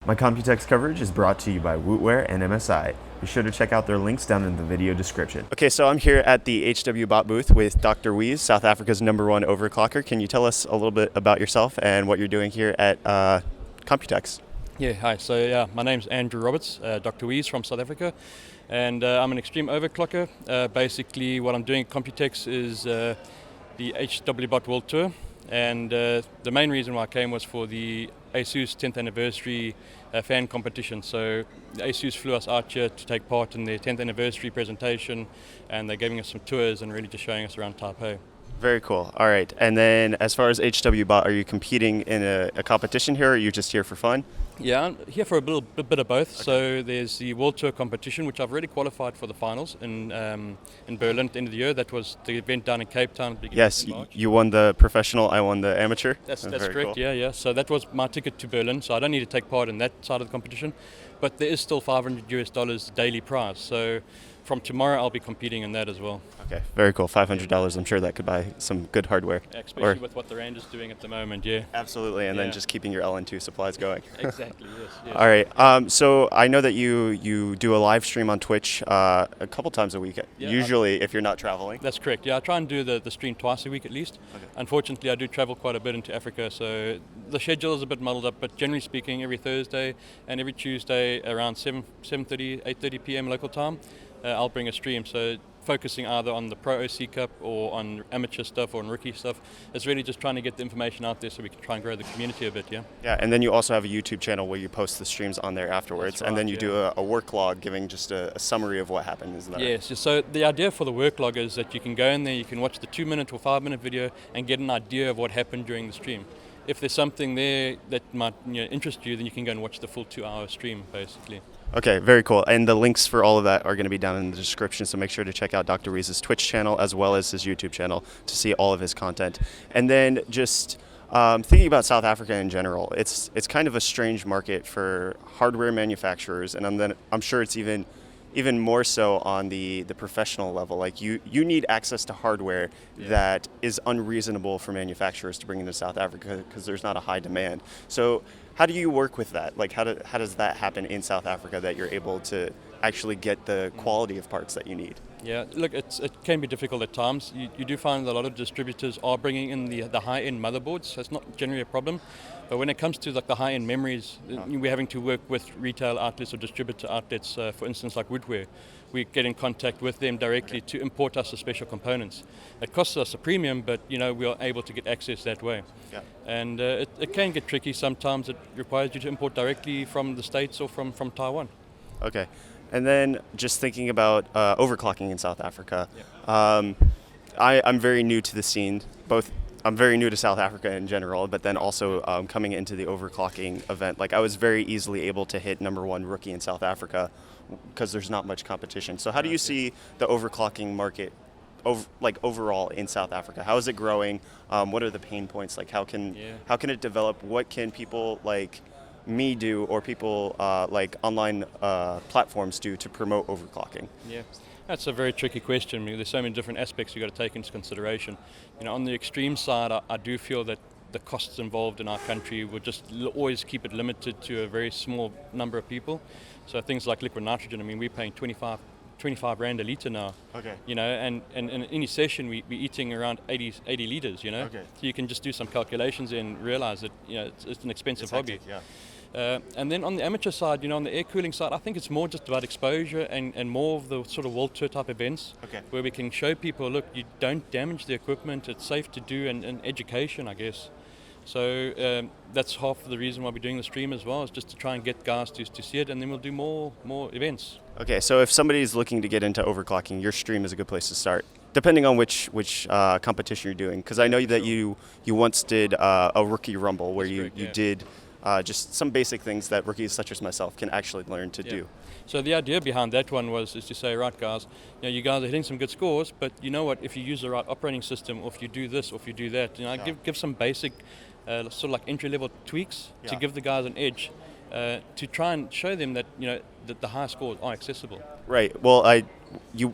My Computex coverage is brought to you by Wootware and MSI. Be sure to check out their links down in the video description. Okay, so I'm here at the HWBot booth with DrWeez, South Africa's #1 overclocker. Can you tell us a little bit about yourself and what you're doing here at Computex? Yeah, hi. So my name's Andrew Roberts, DrWeez from South Africa, and I'm an extreme overclocker. Basically, what I'm doing at Computex is the HWBot World Tour, and the main reason why I came was for the ASUS 10th anniversary fan competition. So the ASUS flew us out here to take part in their 10th anniversary presentation, and they're giving us some tours and really just showing us around Taipei. Very cool. All right. And then as far as HWBot, are you competing in a competition here, or are you just here for fun? Yeah, I'm here for a bit of both. Okay. So there's the World Tour competition, which I've already qualified for the finals in Berlin at the end of the year. That was the event down in Cape Town. Yes, you won the professional, I won the amateur. That's correct, cool. Yeah. So that was my ticket to Berlin, so I don't need to take part in that side of the competition. But there is still $500 daily prize. So from tomorrow, I'll be competing in that as well. Okay, very cool. $500. I'm sure that could buy some good hardware. Especially with what the Rand is doing at the moment, yeah. Absolutely, and then just keeping your LN2 supplies going. Exactly, yes. All right, so I know that you do a live stream on Twitch a couple times a week, usually if you're not traveling. That's correct, yeah. I try and do the stream twice a week at least. Okay. Unfortunately, I do travel quite a bit into Africa, so the schedule is a bit muddled up, but generally speaking, every Thursday and every Tuesday around 7:30, 8:30 p.m. local time, I'll bring a stream. So focusing either on the Pro OC Cup or on amateur stuff or on rookie stuff. It's really just trying to get the information out there so we can try and grow the community a bit, yeah. Yeah, and then you also have a YouTube channel where you post the streams on there afterwards. Right, and then you do a work log giving just a summary of what happened, isn't that Yes, right? So the idea for the work log is that you can go in there, you can watch the 2-minute or 5-minute video and get an idea of what happened during the stream. If there's something there that might interest you, then you can go and watch the full 2-hour stream, basically. Okay, very cool. And the links for all of that are going to be down in the description, so make sure to check out DrWeez's Twitch channel as well as his YouTube channel to see all of his content. And then just thinking about South Africa in general, it's kind of a strange market for hardware manufacturers, and I'm sure it's even more so on the professional level. Like you need access to hardware that is unreasonable for manufacturers to bring into South Africa because there's not a high demand. So how do you work with that? Like how does that happen in South Africa that you're able to actually get the quality of parts that you need? Yeah, look, it can be difficult at times. You do find that a lot of distributors are bringing in the high-end motherboards, so it's not generally a problem. But when it comes to like the high-end memories, we're having to work with retail outlets or distributor outlets. For instance, like Wootware, we get in contact with them directly to import us the special components. It costs us a premium, but we are able to get access that way. Yeah. And it can get tricky. Sometimes it requires you to import directly from the States or from Taiwan. Okay. And then just thinking about overclocking in South Africa, I'm very new to the scene. I'm very new to South Africa in general, but then also coming into the overclocking event, like I was very easily able to hit #1 rookie in South Africa because there's not much competition. So how do you see the overclocking market overall in South Africa? How is it growing? What are the pain points? Like how can it develop? What can people like me do, or people like online platforms do to promote overclocking? Yeah, that's a very tricky question. I mean, there's so many different aspects you've got to take into consideration. On the extreme side, I do feel that the costs involved in our country will just always keep it limited to a very small number of people. So things like liquid nitrogen, I mean, we're paying 25 Rand a litre now. Okay. And in any session we're eating around 80 litres, Okay. So you can just do some calculations and realize that, it's an expensive hobby. Yeah. And then on the amateur side, on the air cooling side, I think it's more just about exposure and more of the sort of World Tour type events where we can show people, look, you don't damage the equipment, it's safe to do, and education, I guess. So that's half of the reason why we're doing the stream as well, is just to try and get guys to see it, and then we'll do more events. Okay, so if somebody's looking to get into overclocking, your stream is a good place to start, depending on which competition you're doing. Because I know that you once did a rookie rumble where you did just some basic things that rookies such as myself can actually learn to do. So the idea behind that one is to say, right guys, you guys are hitting some good scores, but you know what, if you use the right operating system, or if you do this, or if you do that, give some basic sort of like entry-level tweaks to give the guys an edge, to try and show them that that the high scores are accessible. Right. Well,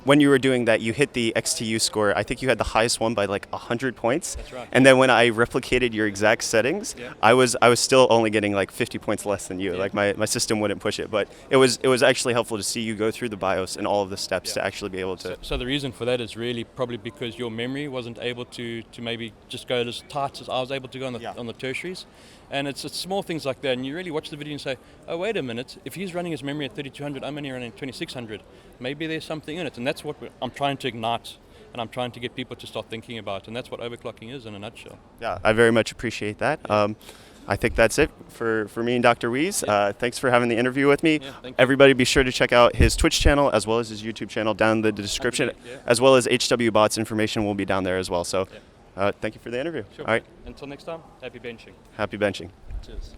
when you were doing that, you hit the XTU score. I think you had the highest one by like 100 points. That's right. And then when I replicated your exact settings, Yeah. I was still only getting like 50 points less than you. Yeah. Like my system wouldn't push it, but it was actually helpful to see you go through the BIOS and all of the steps Yeah. to actually be able to. So the reason for that is really probably because your memory wasn't able to maybe just go as tight as I was able to go on the tertiaries. And it's small things like that, and you really watch the video and say, oh, wait a minute, if he's running his memory at 3200, I'm only running 2600. Maybe there's something in it, and that's what I'm trying to ignite, and I'm trying to get people to start thinking about, and that's what overclocking is in a nutshell. Yeah, I very much appreciate that. I think that's it for me and DrWeez. Thanks for having the interview with me. Yeah, thank you. Everybody be sure to check out his Twitch channel as well as his YouTube channel down in the description, Yeah. as well as HWBot's information will be down there as well. So thank you for the interview. Sure. All right, Until next time, happy benching. happy benching. Cheers.